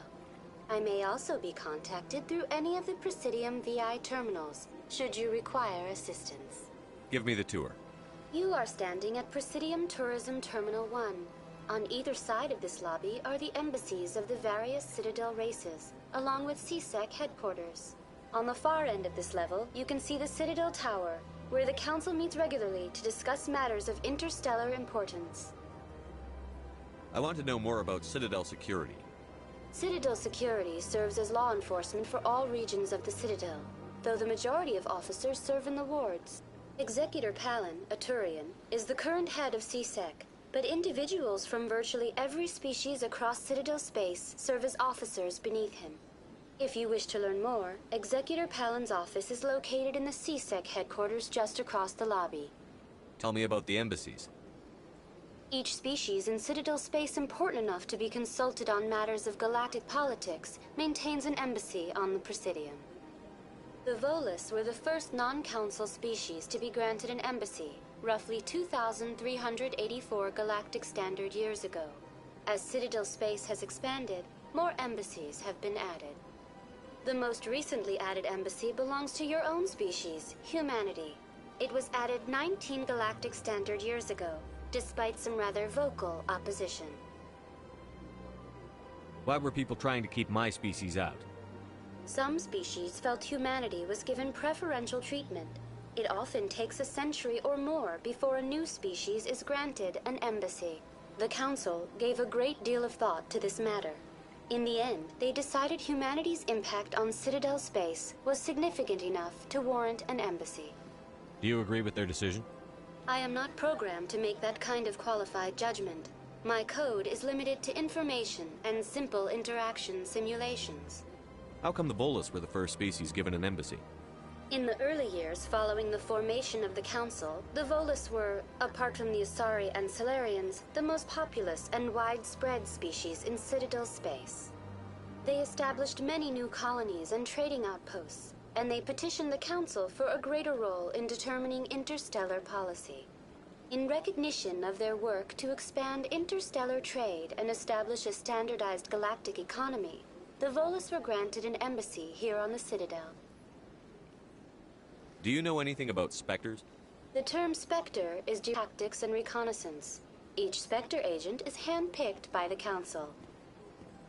I may also be contacted through any of the Presidium VI terminals, should you require assistance. Give me the tour. You are standing at Presidium Tourism Terminal 1. On either side of this lobby are the embassies of the various Citadel races, along with CSEC headquarters. On the far end of this level, you can see the Citadel Tower, where the Council meets regularly to discuss matters of interstellar importance. I want to know more about Citadel security. Citadel security serves as law enforcement for all regions of the Citadel, though the majority of officers serve in the wards. Executor Palin, a Turian, is the current head of CSEC, but individuals from virtually every species across Citadel space serve as officers beneath him. If you wish to learn more, Executor Palin's office is located in the CSEC headquarters just across the lobby. Tell me about the embassies. Each species in Citadel space important enough to be consulted on matters of galactic politics maintains an embassy on the Presidium. The Volus were the first non-council species to be granted an embassy, roughly 2,384 galactic standard years ago. As Citadel space has expanded, more embassies have been added. The most recently added embassy belongs to your own species, humanity. It was added 19 galactic standard years ago, despite some rather vocal opposition. Why were people trying to keep my species out? Some species felt humanity was given preferential treatment. It often takes a century or more before a new species is granted an embassy. The Council gave a great deal of thought to this matter. In the end, they decided humanity's impact on Citadel space was significant enough to warrant an embassy. Do you agree with their decision? I am not programmed to make that kind of qualified judgment. My code is limited to information and simple interaction simulations. How come the Volus were the first species given an embassy? In the early years following the formation of the Council, the Volus were, apart from the Asari and Solarians, the most populous and widespread species in Citadel space. They established many new colonies and trading outposts, and they petitioned the Council for a greater role in determining interstellar policy. In recognition of their work to expand interstellar trade and establish a standardized galactic economy, the Volus were granted an embassy here on the Citadel. Do you know anything about Spectres? The term Spectre is due to tactics and reconnaissance. Each Spectre agent is handpicked by the Council.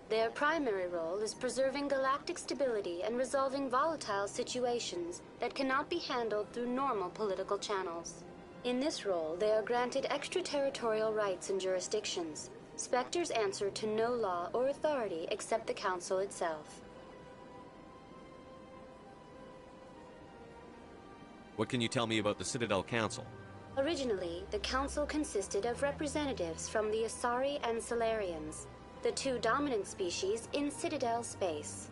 Their primary role is preserving galactic stability and resolving volatile situations that cannot be handled through normal political channels. In this role, they are granted extraterritorial rights and jurisdictions. Spectres answer to no law or authority except the Council itself. What can you tell me about the Citadel Council? Originally, the Council consisted of representatives from the Asari and Solarians, the two dominant species in Citadel space.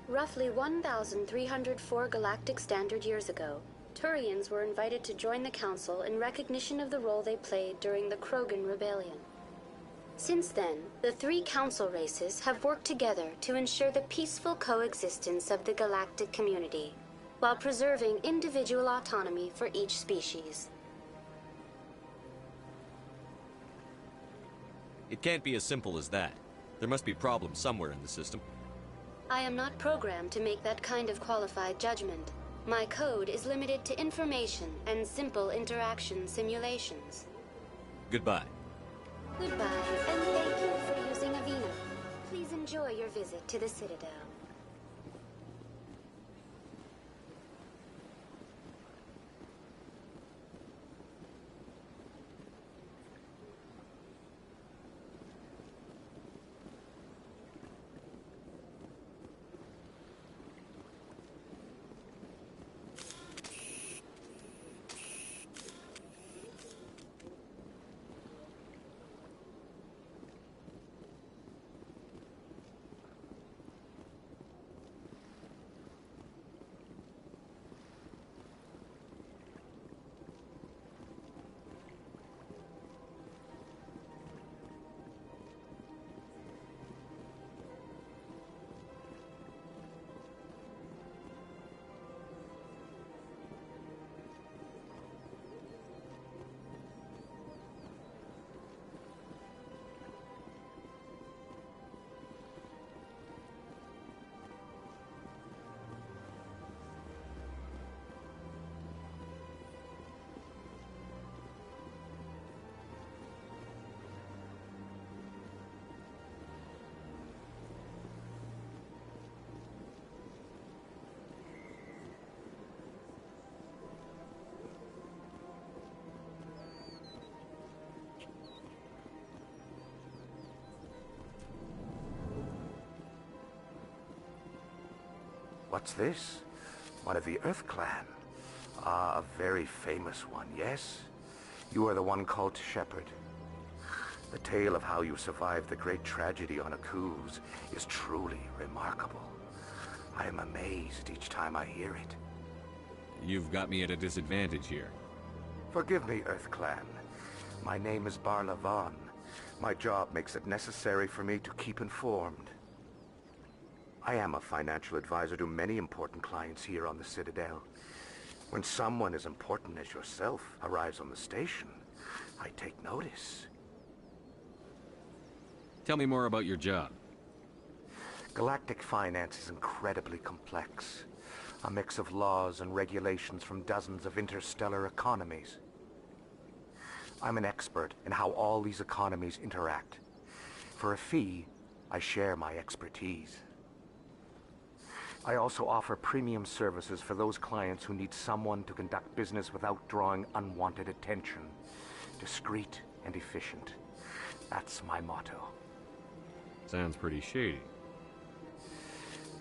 Roughly 1,304 galactic standard years ago, Turians were invited to join the Council in recognition of the role they played during the Krogan Rebellion. Since then, the three Council races have worked together to ensure the peaceful coexistence of the galactic community, while preserving individual autonomy for each species. It can't be as simple as that. There must be problems somewhere in the system. I am not programmed to make that kind of qualified judgment. My code is limited to information and simple interaction simulations. Goodbye. Goodbye, and thank you for using Avina. Please enjoy your visit to the Citadel. What's this? One of the Earth Clan. Ah, a very famous one, yes? You are the one called Shepherd. The tale of how you survived the great tragedy on Akuz is truly remarkable. I am amazed each time I hear it. You've got me at a disadvantage here. Forgive me, Earth Clan. My name is Barla Vaughn. My job makes it necessary for me to keep informed. I am a financial advisor to many important clients here on the Citadel. When someone as important as yourself arrives on the station, I take notice. Tell me more about your job. Galactic finance is incredibly complex. A mix of laws and regulations from dozens of interstellar economies. I'm an expert in how all these economies interact. For a fee, I share my expertise. I also offer premium services for those clients who need someone to conduct business without drawing unwanted attention. Discreet and efficient. That's my motto. Sounds pretty shady.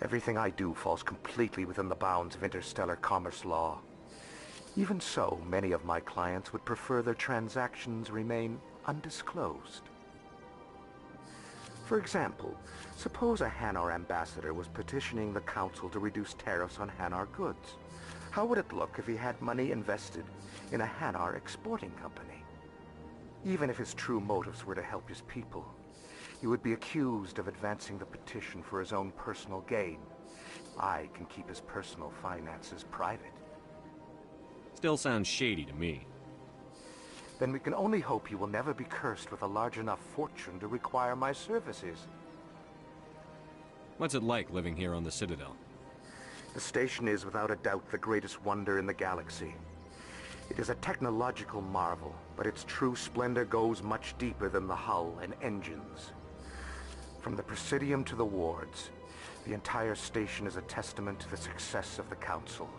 Everything I do falls completely within the bounds of interstellar commerce law. Even so, many of my clients would prefer their transactions remain undisclosed. For example, suppose a Hanar ambassador was petitioning the Council to reduce tariffs on Hanar goods. How would it look if he had money invested in a Hanar exporting company? Even if his true motives were to help his people, he would be accused of advancing the petition for his own personal gain. I can keep his personal finances private. Still sounds shady to me. Then we can only hope he will never be cursed with a large enough fortune to require my services. What's it like living here on the Citadel? The station is without a doubt the greatest wonder in the galaxy. It is a technological marvel, but its true splendor goes much deeper than the hull and engines. From the Presidium to the wards, the entire station is a testament to the success of the Council.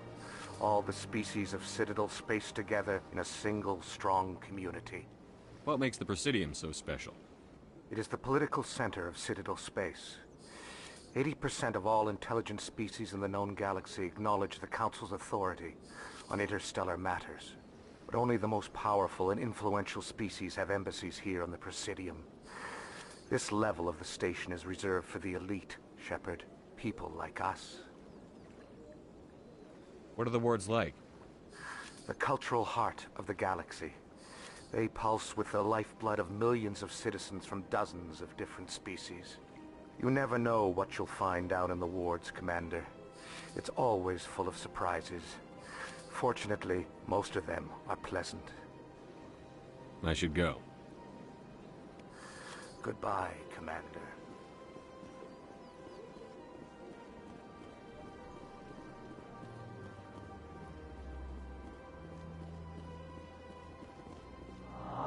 All the species of Citadel spaced together in a single, strong community. What makes the Presidium so special? It is the political center of Citadel space. 80% of all intelligent species in the known galaxy acknowledge the Council's authority on interstellar matters. But only the most powerful and influential species have embassies here on the Presidium. This level of the station is reserved for the elite, Shepard. People like us. What are the wards like? The cultural heart of the galaxy. They pulse with the lifeblood of millions of citizens from dozens of different species. You never know what you'll find down in the wards, Commander. It's always full of surprises. Fortunately, most of them are pleasant. I should go. Goodbye, Commander.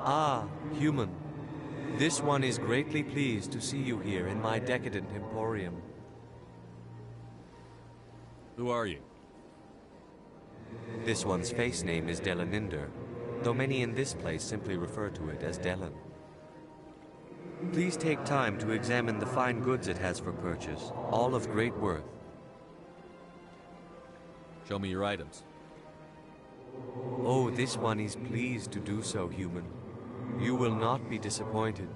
Ah, human. This one is greatly pleased to see you here in my decadent emporium. Who are you? This one's face name is Delaninder, though many in this place simply refer to it as Delan. Please take time to examine the fine goods it has for purchase, all of great worth. Show me your items. Oh, this one is pleased to do so, human. You will not be disappointed.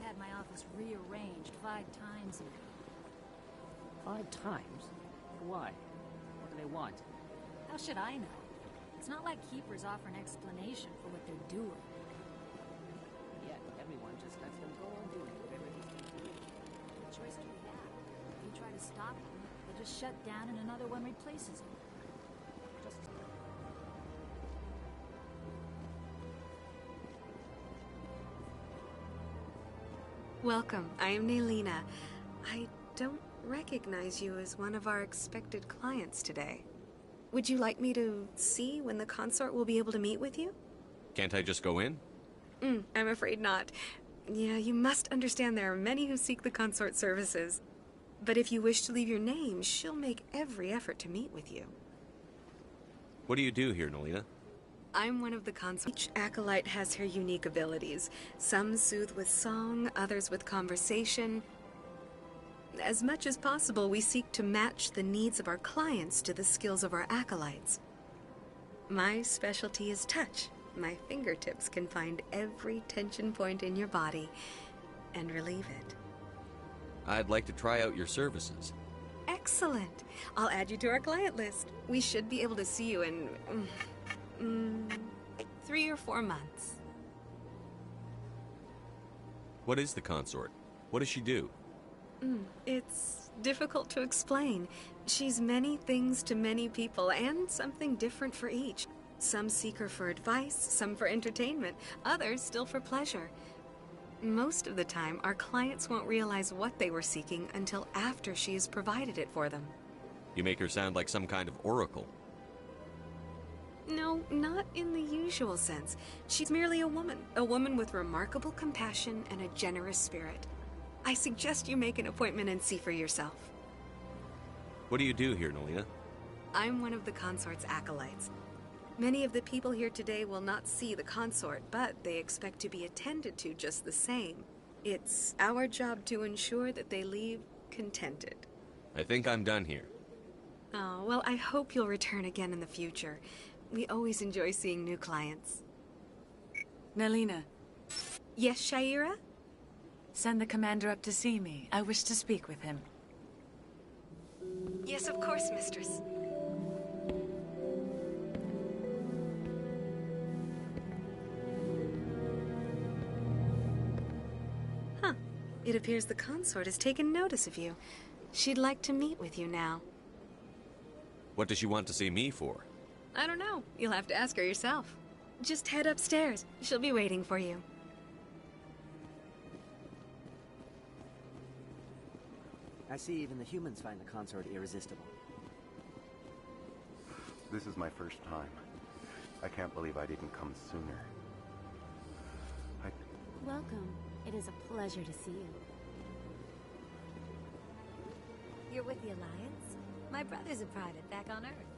Had my office rearranged 5 times now. 5 times? Why? What do they want? How should I know? It's not like Keepers offer an explanation for what they're doing. Yet everyone just lets them go on doing whatever they can do. What choice do we have? If you try to stop them, they'll just shut down and another one replaces them. Just Welcome, I am Naylina. I don't recognize you as one of our expected clients today. Would you like me to see when the consort will be able to meet with you? Can't I just go in? I'm afraid not. Yeah, you must understand there are many who seek the consort services. But if you wish to leave your name, she'll make every effort to meet with you. What do you do here, Nelina? I'm one of the consorts. Each acolyte has her unique abilities. Some soothe with song, others with conversation. As much as possible, we seek to match the needs of our clients to the skills of our acolytes. My specialty is touch. My fingertips can find every tension point in your body and relieve it. I'd like to try out your services. Excellent. I'll add you to our client list. We should be able to see you in 3 or 4 months. What is the consort? What does she do? It's difficult to explain. She's many things to many people, and something different for each. Some seek her for advice, some for entertainment, others still for pleasure. Most of the time, our clients won't realize what they were seeking until after she has provided it for them. You make her sound like some kind of oracle. No, not in the usual sense. She's merely a woman with remarkable compassion and a generous spirit. I suggest you make an appointment and see for yourself. What do you do here, Nelina? I'm one of the consort's acolytes. Many of the people here today will not see the consort, but they expect to be attended to just the same. It's our job to ensure that they leave contented. I think I'm done here. Oh, well, I hope you'll return again in the future. We always enjoy seeing new clients. Nelina. Yes, Shaira? Send the commander up to see me. I wish to speak with him. Yes, of course, mistress. Huh. It appears the consort has taken notice of you. She'd like to meet with you now. What does she want to see me for? I don't know. You'll have to ask her yourself. Just head upstairs. She'll be waiting for you. I see even the humans find the consort irresistible. This is my first time. I can't believe I didn't come sooner. Welcome. It is a pleasure to see you. You're with the Alliance? My brother's a private back on Earth.